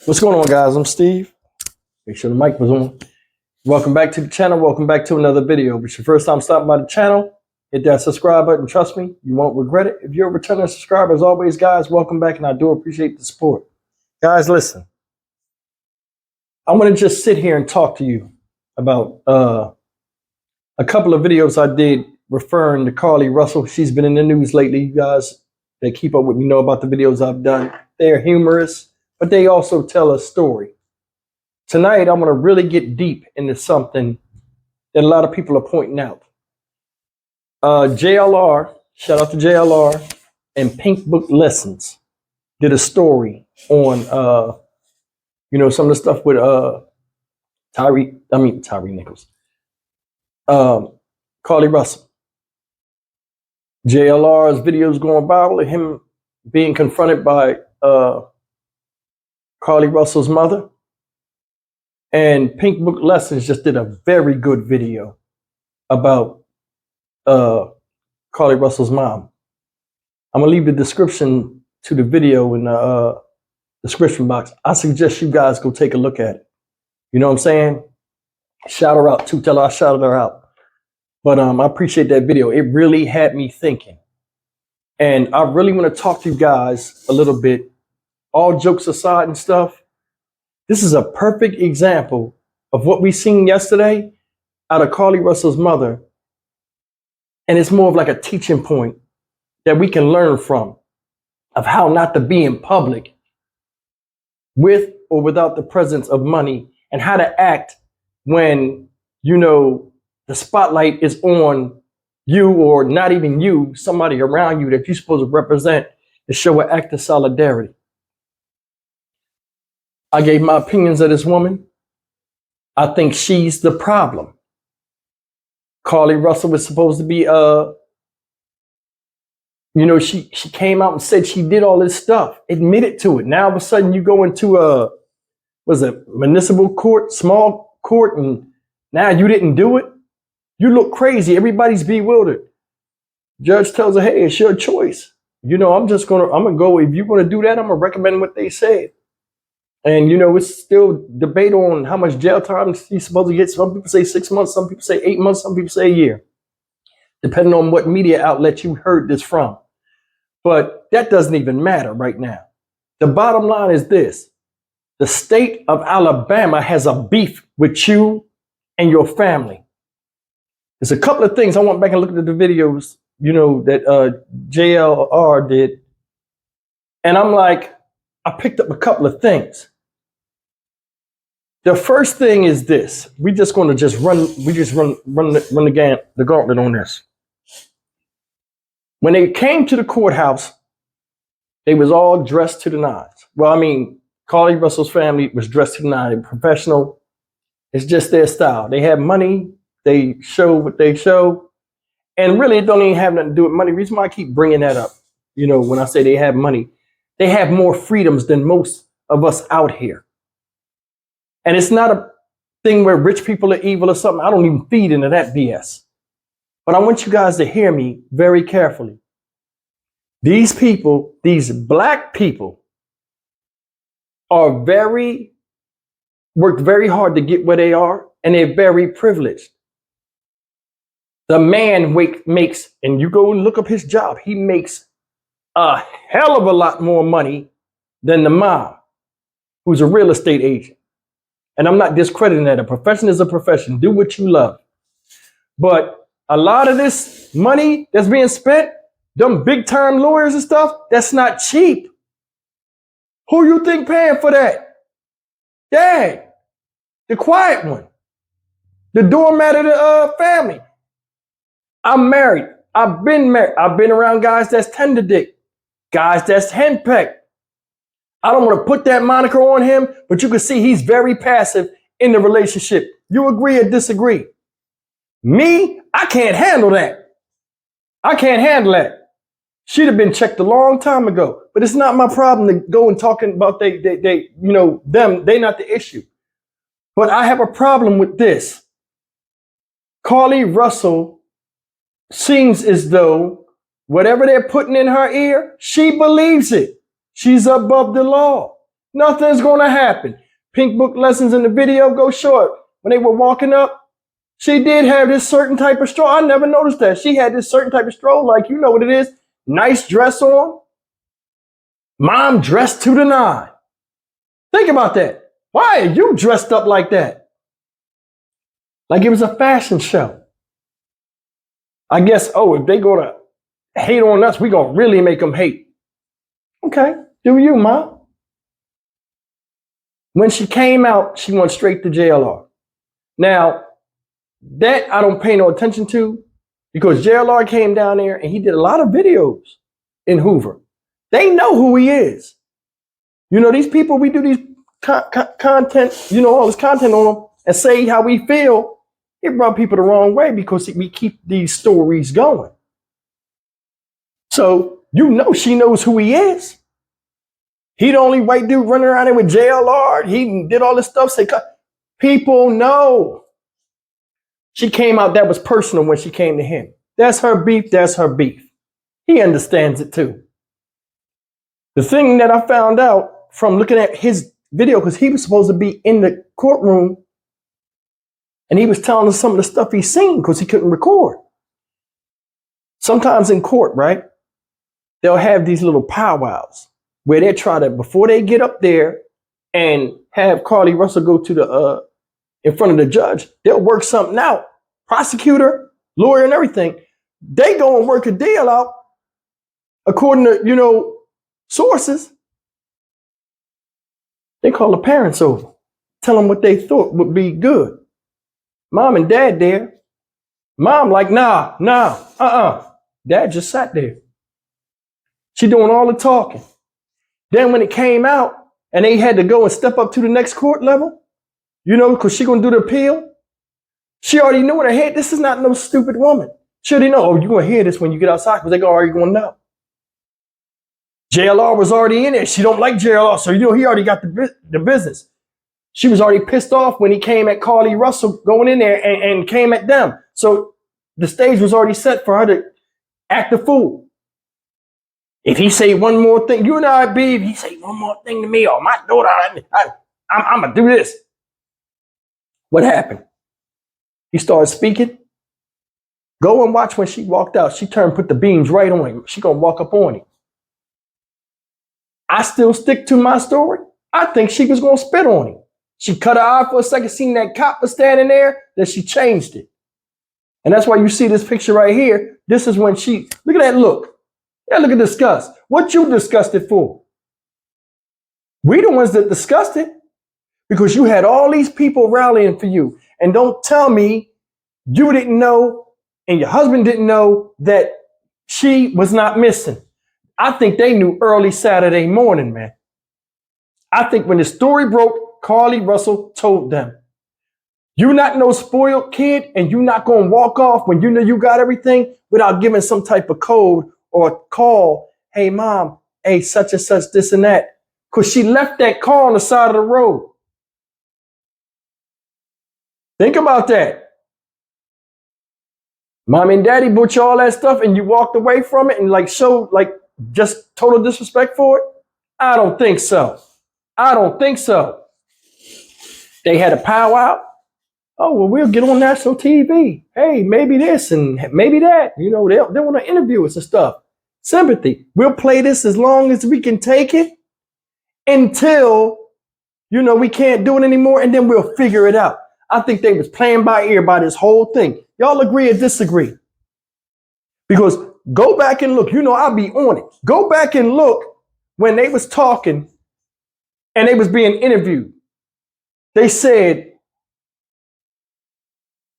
What's going on, guys? I'm Steve. Make sure the mic was on. Welcome back to the channel. Welcome back to another video. If it's your first time stopping by the channel, hit that subscribe button. Trust me, you won't regret it. If you're a returning subscriber, as always, guys, welcome back, and I do appreciate the support. Guys, listen. I'm going to just sit here and talk to you about a couple of videos I did referring to Carlee Russell. She's been in the news lately. You guys that keep up with me know about the videos I've done. They're humorous, but they also tell a story. Tonight, I'm going to really get deep into something that a lot of people are pointing out. JLR, shout out to JLR, and Pink Book Lessons did a story on, some of the stuff with Tyree Nichols, Carlee Russell. JLR's videos going viral, him being confronted by Carlee Russell's mother. And Pink Book Lessons just did a very good video about Carlee Russell's mom. I'm gonna leave the description to the video in the description box. I suggest you guys go take a look at it. You know what I'm saying? Shout her out too. Tell her I shouted her out. But I appreciate that video. It really had me thinking. And I really want to talk to you guys a little bit, all jokes aside and stuff. This is a perfect example of what we seen yesterday out of Carlee Russell's mother. And it's more of like a teaching point that we can learn from of how not to be in public with or without the presence of money, and how to act when, the spotlight is on you, or not even you, somebody around you that you're supposed to represent, to show an act of solidarity. I gave my opinions of this woman. I think she's the problem. Carlee Russell was supposed to be, she came out and said she did all this stuff, admitted to it. Now all of a sudden you go into municipal court, small court, and now you didn't do it. You look crazy. Everybody's bewildered. Judge tells her, hey, it's your choice. I'm gonna go, if you're gonna do that, I'm gonna recommend what they said. And, it's still debate on how much jail time he's supposed to get. Some people say 6 months, some people say 8 months, some people say a year, depending on what media outlet you heard this from. But that doesn't even matter right now. The bottom line is this. The state of Alabama has a beef with you and your family. There's a couple of things. I went back and looked at the videos, that JLR did. And I'm like, I picked up a couple of things. The first thing is this. We're just going to run the gauntlet on this. When they came to the courthouse, they was all dressed to the nines. Well, Carlee Russell's family was dressed to the nines. They were professional. It's just their style. They have money. They show what they show. And really, it don't even have nothing to do with money. The reason why I keep bringing that up, when I say they have money, they have more freedoms than most of us out here. And it's not a thing where rich people are evil or something. I don't even feed into that BS. But I want you guys to hear me very carefully. These people, these black people, work very hard to get where they are, and they're very privileged. The man makes, and you go and look up his job, he makes a hell of a lot more money than the mom, who's a real estate agent. And I'm not discrediting that. A profession is a profession. Do what you love. But a lot of this money that's being spent, them big time lawyers and stuff, that's not cheap. Who you think paying for that? Dad, the quiet one, the doormat of the family. I'm married. I've been married. I've been around guys that's tender dick, guys that's henpecked. I don't want to put that moniker on him, but you can see he's very passive in the relationship. You agree or disagree? Me, I can't handle that. I can't handle that. She'd have been checked a long time ago, but it's not my problem to go and talking about them. They not the issue. But I have a problem with this. Carlee Russell seems as though whatever they're putting in her ear, she believes it. She's above the law. Nothing's going to happen. Pink Book lessons in the video go short. When they were walking up, she did have this certain type of stroll. I never noticed that. She had this certain type of stroll, like you know what it is. Nice dress on. Mom dressed to the nine. Think about that. Why are you dressed up like that? Like it was a fashion show. I guess, if they go to hate on us, we gonna really make them hate. Okay, do you, Mom? When she came out, she went straight to JLR. Now, that I don't pay no attention to because JLR came down there and he did a lot of videos in Hoover. They know who he is. You know, these people, we do these content, you know, all this content on them and say how we feel. It rubs people the wrong way because we keep these stories going. So, you know, she knows who he is. He the only white dude running around there with JLR. He did all this stuff. People know. She came out, that was personal when she came to him. That's her beef, that's her beef. He understands it too. The thing that I found out from looking at his video, because he was supposed to be in the courtroom and he was telling us some of the stuff he's seen because he couldn't record. Sometimes in court, right, they'll have these little powwows where they try to, before they get up there and have Carlee Russell go to the in front of the judge, they'll work something out. Prosecutor, lawyer, and everything. They go and work a deal out according to, you know, sources. They call the parents over, tell them what they thought would be good. Mom and dad there. Mom like, nah. Dad just sat there. She doing all the talking. Then when it came out and they had to go and step up to the next court level, you know, because she gonna do the appeal. She already knew in her head, this is not no stupid woman. She already know, you're gonna hear this when you get outside because they already gonna know. JLR was already in there. She don't like JLR, so you know he already got the business. She was already pissed off when he came at Carlee Russell going in there and came at them. So the stage was already set for her to act a fool. If he say one more thing, you and I, B, if he say one more thing to me or my daughter, I'm gonna do this. What happened? He started speaking. Go and watch when she walked out. She turned, put the beams right on him. She gonna walk up on him. I still stick to my story. I think she was gonna spit on him. She cut her eye for a second, seen that cop was standing there, then she changed it. And that's why you see this picture right here. This is when she, look at that look. Yeah, look at disgust. What you disgusted for? We the ones that discussed it because you had all these people rallying for you. And don't tell me you didn't know and your husband didn't know that she was not missing. I think they knew early Saturday morning, man. I think when the story broke, Carlee Russell told them, you not no spoiled kid and you not going to walk off when you know you got everything without giving some type of code or call. Hey, mom, hey, such and such, this and that. Because she left that car on the side of the road. Think about that. Mommy and daddy bought you all that stuff and you walked away from it and like showed like just total disrespect for it? I don't think so. I don't think so. They had a powwow. Oh, well, we'll get on national TV. Hey, maybe this and maybe that. You know, they want to interview us and stuff. Sympathy. We'll play this as long as we can take it until, you know, we can't do it anymore, and then we'll figure it out. I think they was playing by ear by this whole thing. Y'all agree or disagree? Because go back and look. You know, I'll be on it. Go back and look when they was talking and they was being interviewed. They said,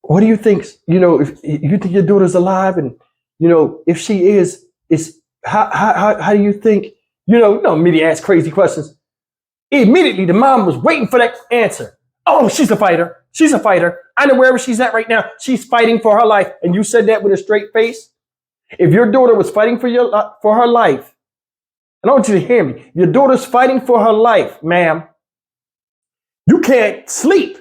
what do you think? You know, if you think your daughter's alive and, you know, if she is how do you think, you know, media asks crazy questions. Immediately, the mom was waiting for that answer. Oh, she's a fighter. She's a fighter. I know wherever she's at right now. She's fighting for her life. And you said that with a straight face. If your daughter was fighting for her life, and I want you to hear me. Your daughter's fighting for her life, ma'am. You can't sleep.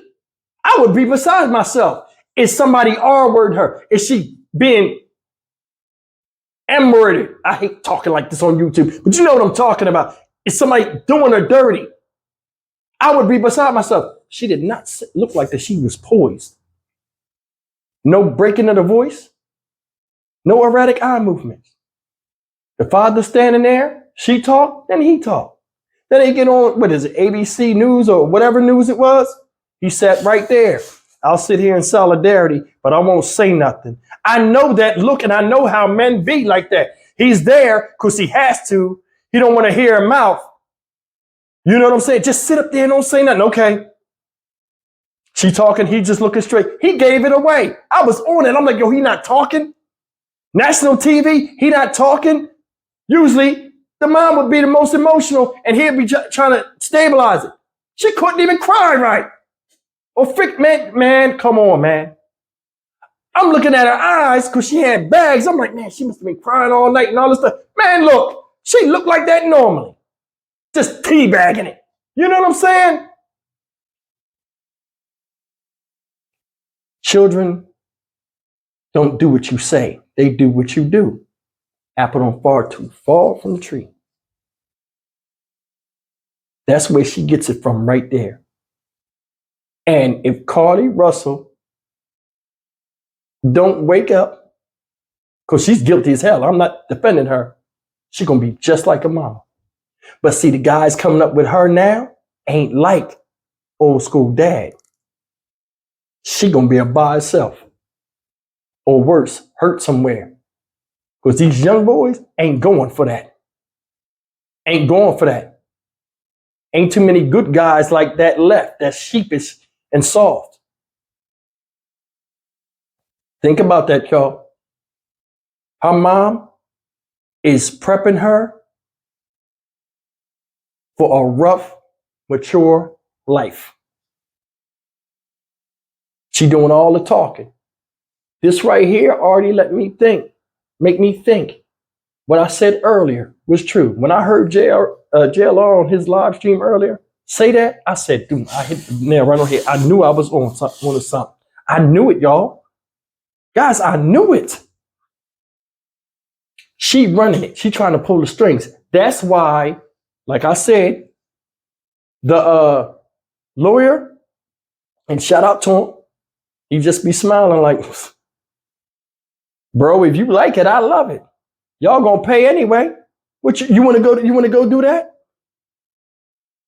I would be beside myself. Is somebody R-word her? Is she being M-worded? I hate talking like this on YouTube, but you know what I'm talking about. Is somebody doing her dirty? I would be beside myself. She did not look like that. She was poised. No breaking of the voice. No erratic eye movements. The father standing there, she talked, then he talked. Then they get on, what is it, ABC News or whatever news it was? He sat right there. I'll sit here in solidarity, but I won't say nothing. I know that look, and I know how men be like that. He's there because he has to. He don't want to hear him mouth. You know what I'm saying? Just sit up there and don't say nothing. Okay. She talking, he just looking straight. He gave it away. I was on it. I'm like, yo, he not talking? National TV, he not talking? Usually, the mom would be the most emotional, and he'd be trying to stabilize it. She couldn't even cry right. Oh, man, come on, man. I'm looking at her eyes because she had bags. I'm like, man, she must have been crying all night and all this stuff. Man, look, she looked like that normally. Just teabagging it. You know what I'm saying? Children don't do what you say. They do what you do. Apple don't fall too far from the tree. That's where she gets it from right there. And if Carlee Russell don't wake up, because she's guilty as hell, I'm not defending her, she's going to be just like her mama. But see, the guys coming up with her now ain't like old school dad. She going to be a by herself. Or worse, hurt somewhere. Because these young boys ain't going for that. Ain't going for that. Ain't too many good guys like that left that's sheepish and soft. Think about that, y'all. Her mom is prepping her for a rough, mature life. She doing all the talking. This right here already make me think. What I said earlier was true. When I heard JLR on his live stream earlier say that, I said, dude, I hit the nail right on here. I knew I was on something. I knew it, y'all. Guys, I knew it. She running it. She trying to pull the strings. That's why, like I said, the lawyer, and shout out to him, he just be smiling like, bro, if you like it, I love it. Y'all gonna pay anyway. What you want to go? You want to go do that?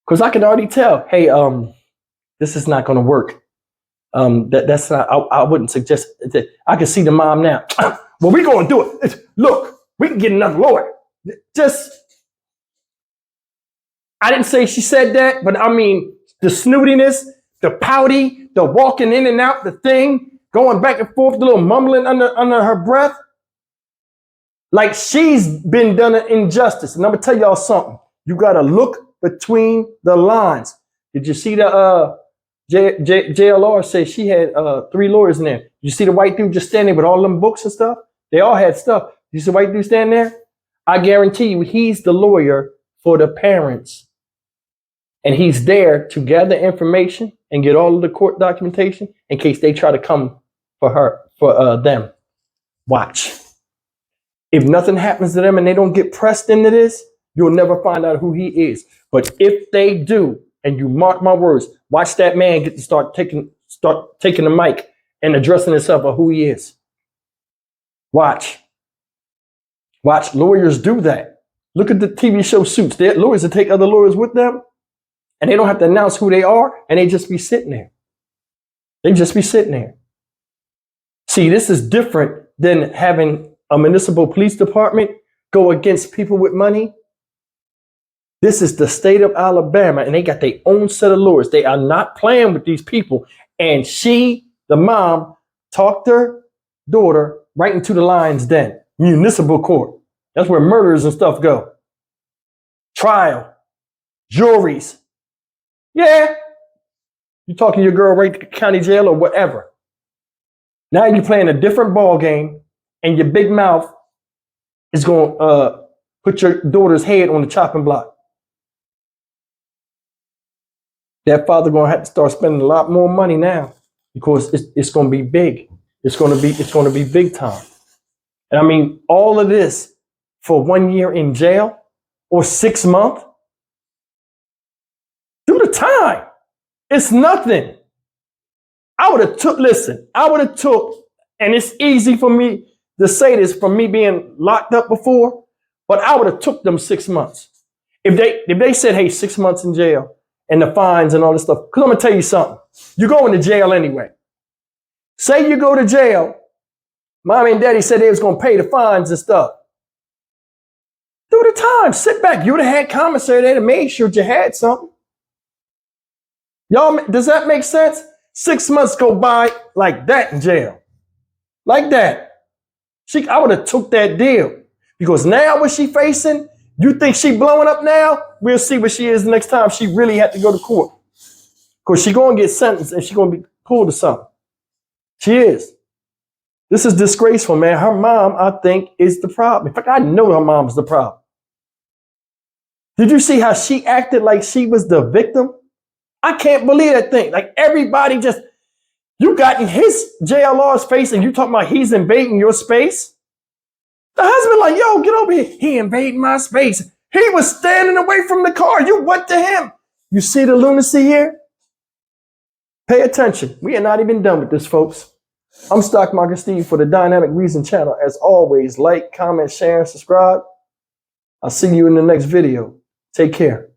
Because I can already tell. Hey, this is not gonna work. That's not. I wouldn't suggest that. I can see the mom now. Well, we gonna do it. Look, we can get another lawyer. I didn't say she said that, but I mean the snootiness, the pouty, the walking in and out, the thing, going back and forth, the little mumbling under her breath. Like she's been done an injustice. And I'm gonna tell y'all something. You gotta look between the lines. Did you see the JLR say she had 3 lawyers in there? You see the white dude just standing with all them books and stuff? They all had stuff. You see the white dude standing there? I guarantee you he's the lawyer for the parents. And he's there to gather information and get all of the court documentation in case they try to come for them. Watch. If nothing happens to them and they don't get pressed into this, you'll never find out who he is. But if they do, and you mark my words, watch that man get to start taking the mic and addressing himself of who he is. Watch. Watch lawyers do that. Look at the TV show Suits. They're lawyers that take other lawyers with them, and they don't have to announce who they are, and they just be sitting there. They just be sitting there. See, this is different than having a municipal police department go against people with money. This is the state of Alabama, and they got their own set of lawyers. They are not playing with these people. And she, the mom, talked her daughter right into the lion's den. Municipal court. That's where murders and stuff go. Trial. Juries. Yeah. You're talking to your girl right to county jail or whatever. Now you're playing a different ball game, and your big mouth is going to put your daughter's head on the chopping block. That father going to have to start spending a lot more money now because it's going to be big. It's going to be big time. And I mean, all of this for 1 year in jail or 6 months. Do the the time. It's nothing. I would have took, and it's easy for me to say this from me being locked up before, but I would have took them 6 months. If they said, hey, 6 months in jail and the fines and all this stuff, because I'm going to tell you something. You're going to jail anyway. Say you go to jail, mommy and daddy said they was going to pay the fines and stuff. Do the time. Sit back. You would have had commissary there to make sure you had something. Y'all, does that make sense? 6 months go by like that in jail. Like that. I would have took that deal. Because now what she facing, you think she blowing up now? We'll see what she is next time she really had to go to court. Because she going to get sentenced and she going to be pulled or something. She is. This is disgraceful, man. Her mom, I think, is the problem. In fact, I know her mom's the problem. Did you see how she acted like she was the victim? I can't believe that thing. Like everybody just, you got in his JLR's face and you talking about he's invading your space? The husband like, yo, get over here. He invading my space. He was standing away from the car. You went to him. You see the lunacy here? Pay attention. We are not even done with this, folks. I'm Stock Market Steve for the Dynamic Reason channel. As always, like, comment, share, and subscribe. I'll see you in the next video. Take care.